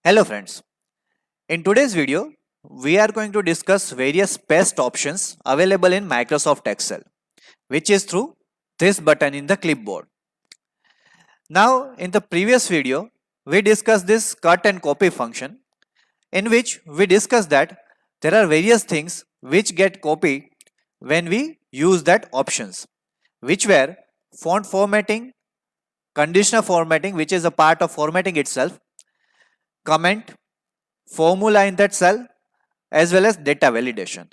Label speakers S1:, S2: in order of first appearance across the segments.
S1: Hello friends, in today's video, we are going to discuss various paste options available in Microsoft Excel, which is through this button in the clipboard. Now, in the previous video, we discussed this cut and copy function, in which we discussed that there are various things which get copied when we use that options, which were font formatting, conditional formatting, which is a part of formatting itself, comment, formula in that cell, as well as data validation.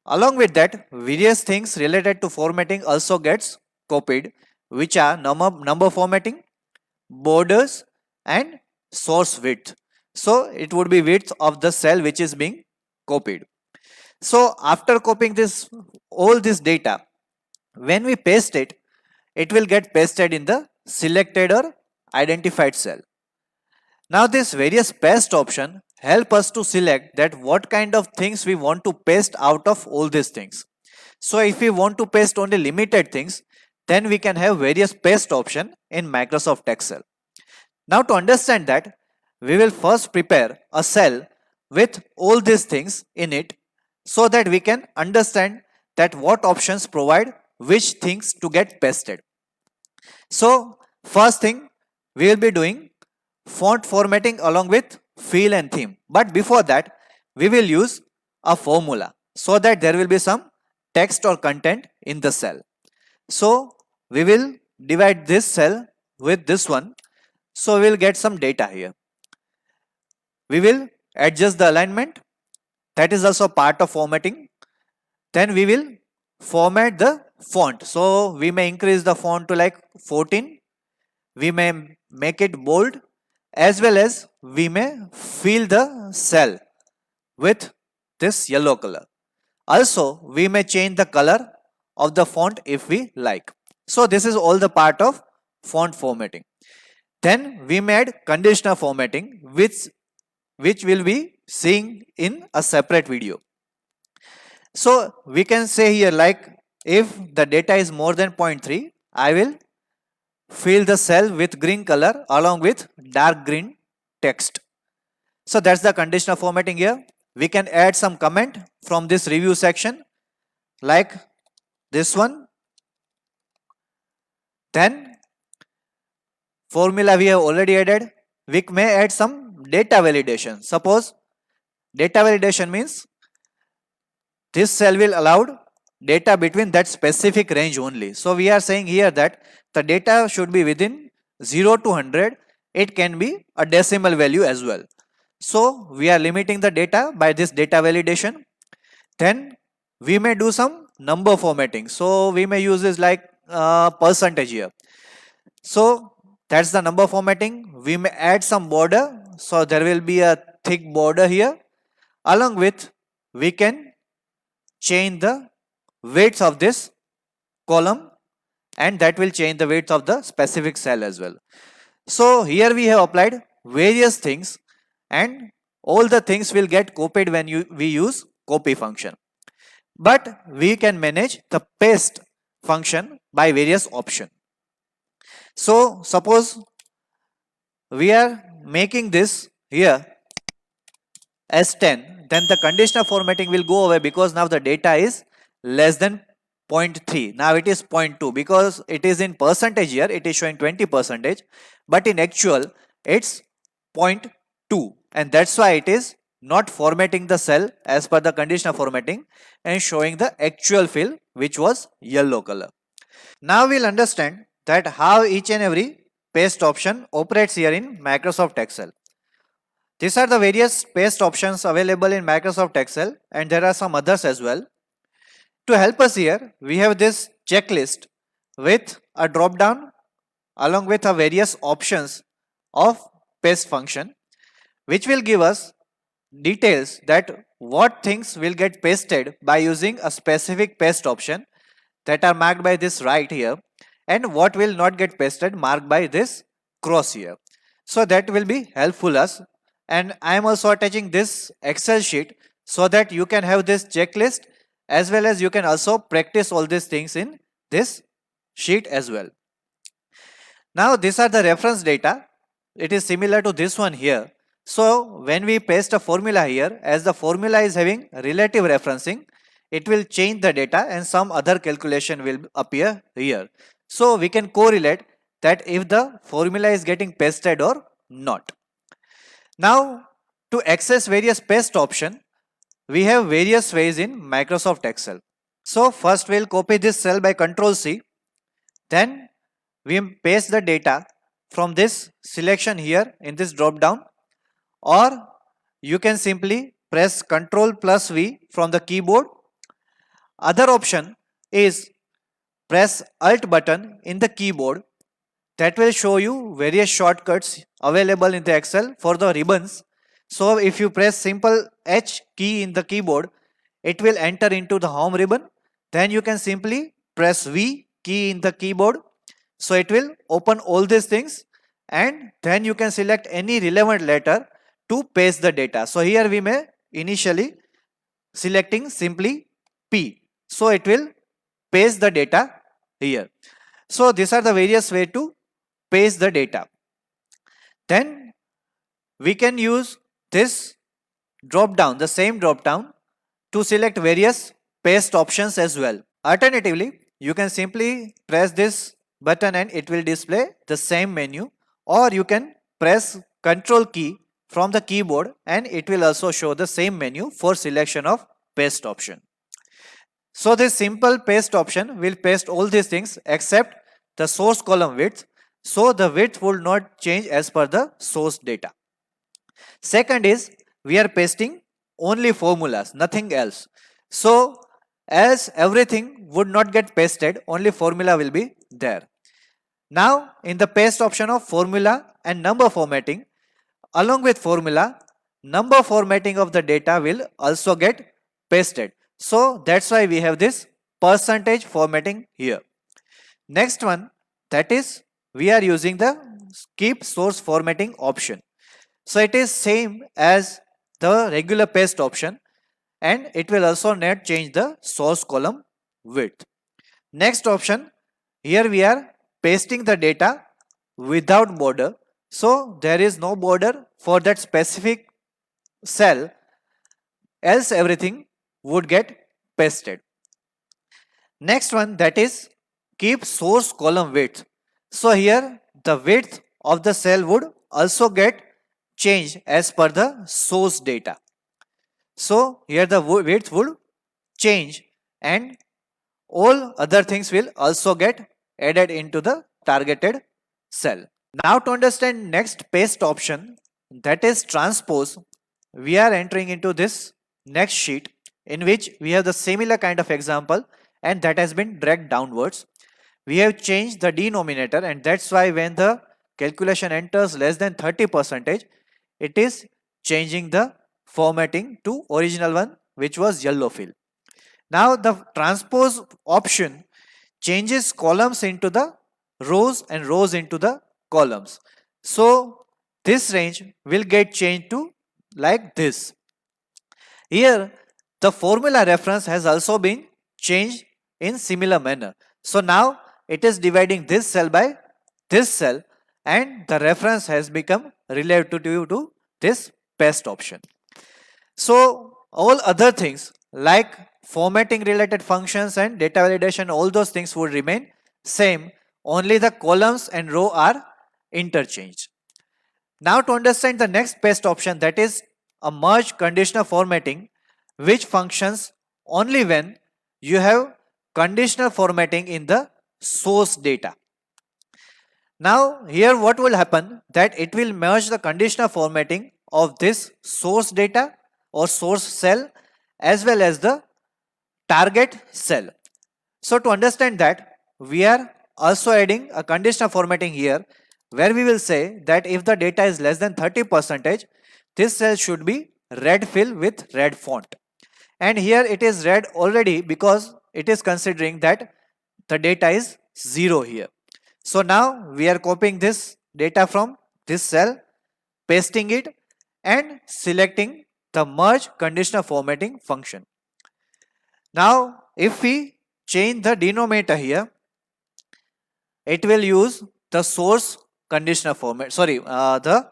S1: Along with that, various things related to formatting also gets copied, which are number formatting, borders, and source width. So it would be width of the cell which is being copied. So after copying this all this data, when we paste it, it will get pasted in the selected or identified cell. Now this various paste option help us to select that what kind of things we want to paste out of all these things. So if we want to paste only limited things, then we can have various paste option in Microsoft Excel. Now to understand that, we will first prepare a cell with all these things in it so that we can understand that what options provide which things to get pasted. So first thing we will be doing font formatting along with fill and theme. But before that, we will use a formula so that there will be some text or content in the cell. So we will divide this cell with this one. So we will get some data here. We will adjust the alignment. That is also part of formatting. Then we will format the font. So we may increase the font to like 14. We may make it bold, as well as we may fill the cell with this yellow color. Also, we may change the color of the font if we like. So this is all the part of font formatting. Then we made conditional formatting, which will be seeing in a separate video. So we can say here, like, if the data is more than 0.3, I will fill the cell with green color along with dark green text. So that's the conditional formatting here. We can add some comment from this review section like this one. Then formula we have already added. We may add some data validation. Suppose data validation means this cell will allow data between that specific range only. So we are saying here that the data should be within 0 to 100. It can be a decimal value as well. So we are limiting the data by this data validation. Then we may do some number formatting. So we may use this like percentage here. So that's the number formatting. We may add some border. So there will be a thick border here. Along with, we can change the weights of this column, and that will change the weights of the specific cell as well. So here we have applied various things, and all the things will get copied when we use copy function. But we can manage the paste function by various options. So suppose we are making this here as 10, then the conditional formatting will go away because now the data is less than 0.3. Now it is 0.2 because it is in percentage here, it is showing 20%, but in actual it's 0.2, and that's why it is not formatting the cell as per the conditional formatting and showing the actual fill, which was yellow color. Now we'll understand that how each and every paste option operates here in Microsoft Excel. These are the various paste options available in Microsoft Excel, and there are some others as well. To help us here, we have this checklist with a drop down along with a various options of paste function, which will give us details that what things will get pasted by using a specific paste option that are marked by this right here, and what will not get pasted marked by this cross here. So that will be helpful us, and I am also attaching this Excel sheet so that you can have this checklist, as well as you can also practice all these things in this sheet as well. Now these are the reference data. It is similar to this one here. So when we paste a formula here, as the formula is having relative referencing, it will change the data and some other calculation will appear here. So we can correlate that if the formula is getting pasted or not. Now to access various paste option, we have various ways in Microsoft Excel. So first we'll copy this cell by Ctrl C. Then we paste the data from this selection here in this drop down, or you can simply press Ctrl plus V from the keyboard. Other option is press Alt button in the keyboard. That will show you various shortcuts available in the Excel for the ribbons. So if you press simple H key in the keyboard, it will enter into the home ribbon. Then you can simply press V key in the keyboard. So it will open all these things, and then you can select any relevant letter to paste the data. So here we may initially selecting simply P. So it will paste the data here. So these are the various way to paste the data. Then we can use this drop down, the same drop down, to select various paste options as well. Alternatively, you can simply press this button and it will display the same menu, or you can press Ctrl key from the keyboard and it will also show the same menu for selection of paste option. So this simple paste option will paste all these things except the source column width. So the width will not change as per the source data. Second is we are pasting only formulas, nothing else. So as everything would not get pasted, only formula will be there. Now in the paste option of formula and number formatting, along with formula, number formatting of the data will also get pasted. So that's why we have this percentage formatting here. Next one, that is we are using the keep source formatting option. So it is same as the regular paste option, and it will also not change the source column width. Next option, here we are pasting the data without border. So there is no border for that specific cell, else everything would get pasted. Next one, that is keep source column width. So here the width of the cell would also get changed as per the source data. So here the width would change and all other things will also get added into the targeted cell. Now to understand next paste option, that is transpose, we are entering into this next sheet in which we have the similar kind of example, and that has been dragged downwards. We have changed the denominator, and that's why when the calculation enters less than 30%, it is changing the formatting to original one, which was yellow fill. Now the transpose option changes columns into the rows and rows into the columns. So this range will get changed to like this. Here the formula reference has also been changed in similar manner. So now it is dividing this cell by this cell, and the reference has become related to this paste option. So all other things like formatting related functions and data validation, all those things would remain same, only the columns and row are interchanged. Now to understand the next paste option, that is a merge conditional formatting, which functions only when you have conditional formatting in the source data. Now here what will happen, that it will merge the conditional formatting of this source data or source cell as well as the target cell. So to understand that, we are also adding a conditional formatting here, where we will say that if the data is less than 30%, this cell should be red fill with red font. And here it is red already because it is considering that the data is 0 here. So now we are copying this data from this cell, pasting it and selecting the merge conditional formatting function. Now if we change the denominator here, it will use the source conditional format, the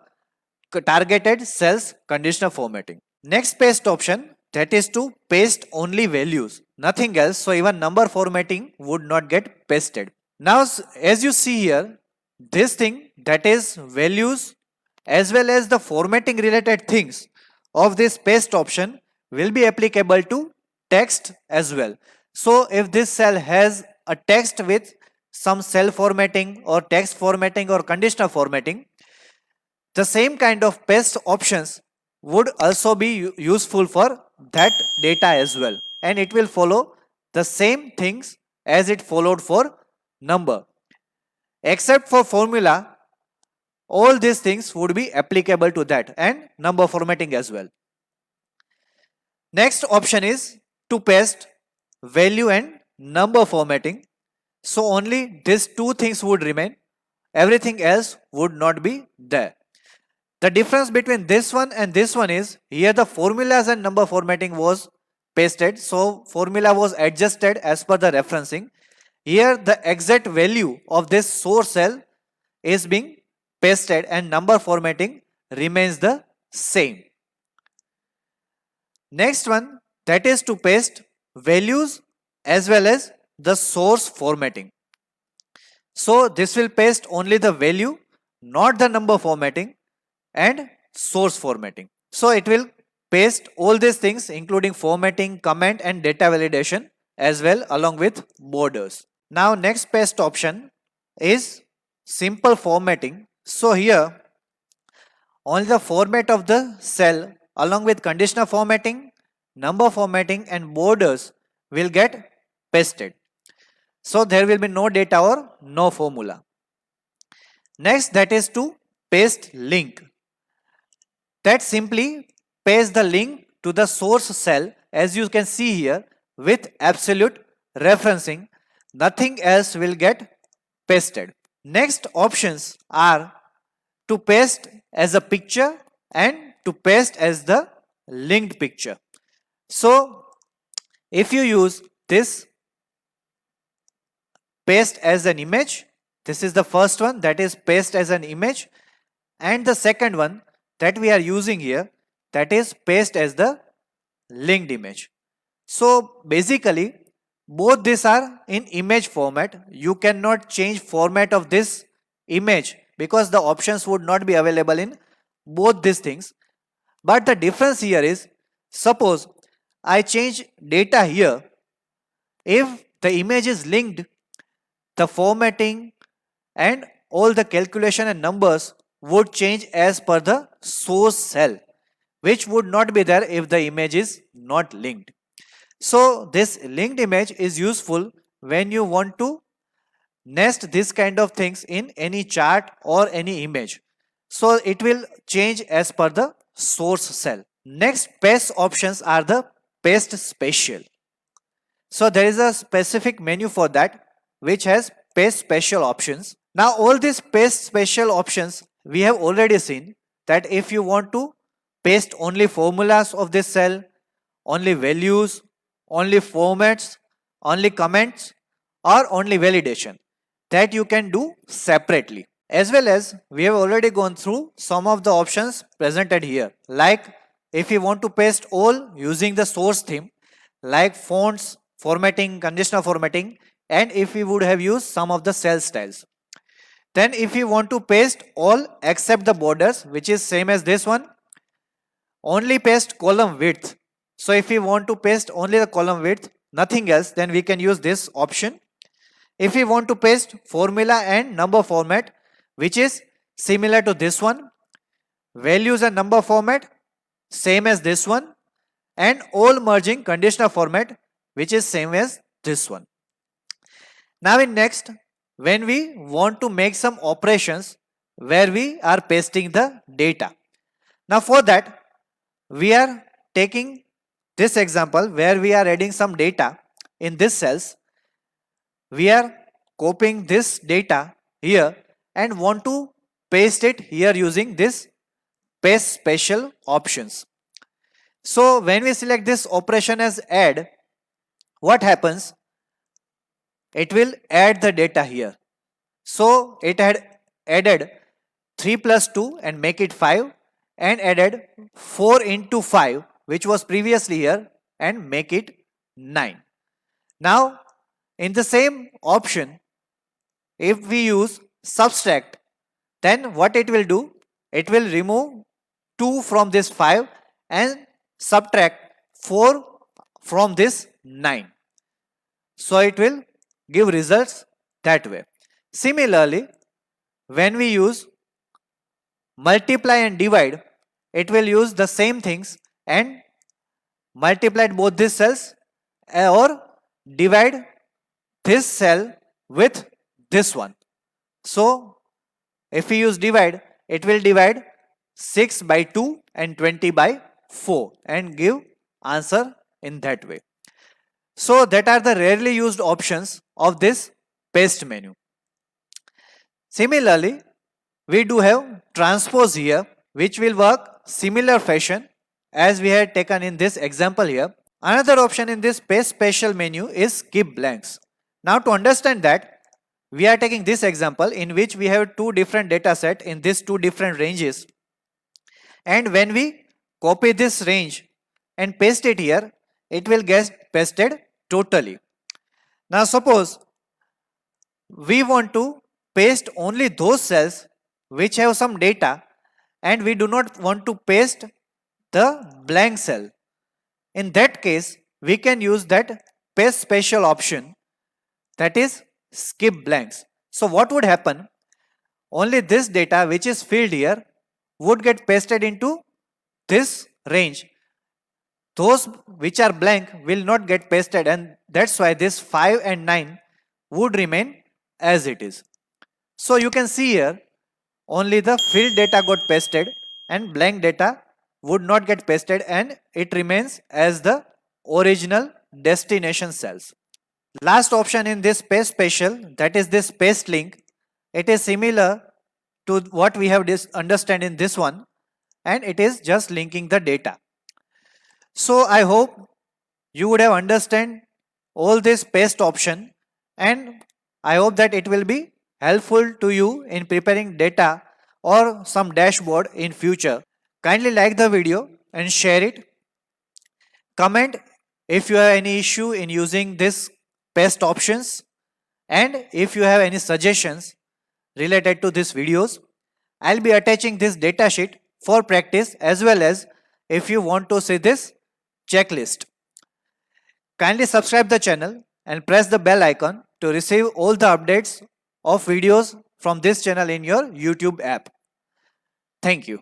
S1: targeted cells conditional formatting. Next paste option, that is to paste only values, nothing else. So even number formatting would not get pasted. Now as you see here, this thing, that is values as well as the formatting related things of this paste option, will be applicable to text as well. So if this cell has a text with some cell formatting or text formatting or conditional formatting, the same kind of paste options would also be useful for that data as well, and it will follow the same things as it followed for number. Except for formula, all these things would be applicable to that and number formatting as well. Next option is to paste value and number formatting. So only these two things would remain, everything else would not be there. The difference between this one and this one is, here the formulas and number formatting was pasted, so formula was adjusted as per the referencing. Here the exact value of this source cell is being pasted and number formatting remains the same. Next one, that is to paste values as well as the source formatting. So this will paste only the value, not the number formatting and source formatting. So it will paste all these things including formatting, comment and data validation as well, along with borders. Now next paste option is simple formatting. So here only the format of the cell along with conditional formatting, number formatting and borders will get pasted. So there will be no data or no formula. Next, that is to paste link. That simply paste the link to the source cell, as you can see here, with absolute referencing. Nothing else will get pasted. Next options are to paste as a picture and to paste as the linked picture. So if you use this paste as an image, this is the first one, that is paste as an image, and the second one that we are using here, that is paste as the linked image. So basically both these are in image format. You cannot change format of this image because the options would not be available in both these things. But the difference here is, suppose I change data here, if the image is linked, the formatting and all the calculation and numbers would change as per the source cell, which would not be there if the image is not linked. So this linked image is useful when you want to nest this kind of things in any chart or any image. So it will change as per the source cell. Next paste options are the paste special. So there is a specific menu for that which has paste special options. Now all these paste special options we have already seen, that if you want to paste only formulas of this cell, only values, only formats, only comments or only validation, that you can do separately. As well as we have already gone through some of the options presented here, like if you want to paste all using the source theme, like fonts, formatting, conditional formatting, and if we would have used some of the cell styles. Then if you want to paste all except the borders, which is same as this one, only paste column width. So if we want to paste only the column width, nothing else, then we can use this option. If we want to paste formula and number format, which is similar to this one, values and number format, same as this one, and all merging conditional format, which is same as this one. Now in next, when we want to make some operations where we are pasting the data. Now for that, we are taking this example where we are adding some data in this cells. We are copying this data here and want to paste it here using this paste special options. So when we select this operation as add, what happens? It will add the data here. So it had added 3 plus 2 and make it 5, and added 4 into 5 which was previously here and make it 9. Now in the same option, if we use subtract, then what it will do? It will remove 2 from this 5 and subtract 4 from this 9. So it will give results that way. Similarly, when we use multiply and divide, it will use the same things and multiply both these cells or divide this cell with this one. So if we use divide, it will divide 6 by 2 and 20 by 4 and give answer in that way. So that are the rarely used options of this paste menu. Similarly, we do have transpose here, which will work similar fashion as we had taken in this example here. Another option in this paste special menu is skip blanks. Now to understand that, we are taking this example in which we have two different data set in these two different ranges. And when we copy this range and paste it here, it will get pasted totally. Now suppose we want to paste only those cells which have some data and we do not want to paste the blank cell. In that case, we can use that paste special option, that is skip blanks. So what would happen? Only this data which is filled here would get pasted into this range. Those which are blank will not get pasted, and that's why this 5 and 9 would remain as it is. So you can see here only the filled data got pasted and blank data would not get pasted and it remains as the original destination cells. Last option in this paste special, that is this paste link. It is similar to what we have understand in this one, and it is just linking the data. So I hope you would have understand all this paste option, and I hope that it will be helpful to you in preparing data or some dashboard in future. Kindly like the video and share it. Comment if you have any issue in using this paste options, and if you have any suggestions related to these videos. I'll be attaching this datasheet for practice, as well as if you want to see this checklist. Kindly subscribe the channel and press the bell icon to receive all the updates of videos from this channel in your YouTube app. Thank you.